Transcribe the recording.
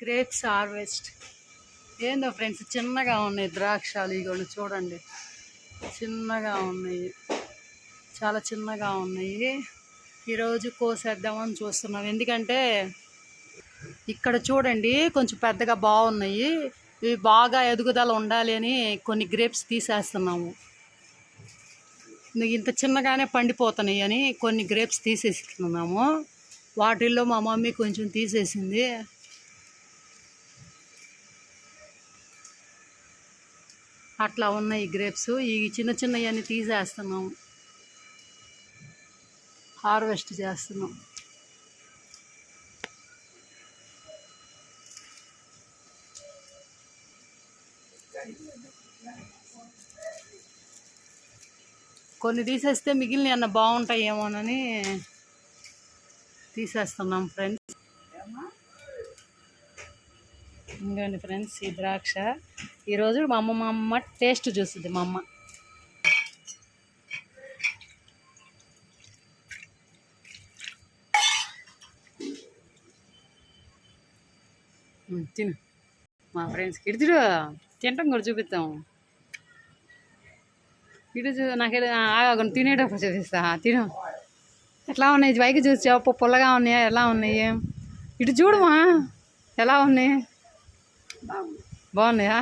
Grapes harvest. ఏందో friends, చిన్నగా ఉన్నాయి ద్రాక్షాలు. ఇగోండి చూడండి, చిన్నగా ఉన్నాయి, చాలా చిన్నగా ఉన్నాయి. ఈరోజు కోసేద్దామని చూస్తున్నాం. ఎందుకంటే ఇక్కడ చూడండి కొంచెం పెద్దగా బాగున్నాయి. ఇవి బాగా ఎదుగుదల ఉండాలి అని కొన్ని గ్రేప్స్ తీసేస్తున్నాము. ఇంత చిన్నగానే పండిపోతున్నాయి అని కొన్ని గ్రేప్స్ తీసేసుకున్నాము. వాటిల్లో మా మమ్మీ కొంచెం తీసేసింది. అట్లా ఉన్నాయి గ్రేప్స్. ఈ చిన్న చిన్నవన్నీ తీసేస్తున్నాం, హార్వెస్ట్ చేస్తున్నాం. కొన్ని తీసేస్తే మిగిలిన అన్న బాగుంటాయేమోనని తీసేస్తున్నాం ఫ్రెండ్స్. ఇంకోండి ఫ్రెండ్స్, ఈ ద్రాక్ష ఈరోజు మా అమ్మ టేస్ట్ చూస్తుంది. మా అమ్మ తిను మా ఫ్రెండ్స్కి ఇడుచుడు తింటాం కూడా చూపిస్తాం. ఇటు నాకేదో ఆగకుండా తినేటప్పుడు చూపిస్తా. తిను ఎట్లా ఉన్నాయి, పైకి చూసావు పుల్లగా ఉన్నాయా ఎలా ఉన్నాయి? ఇటు చూడమా ఎలా ఉన్నాయి, బాగున్నాయా?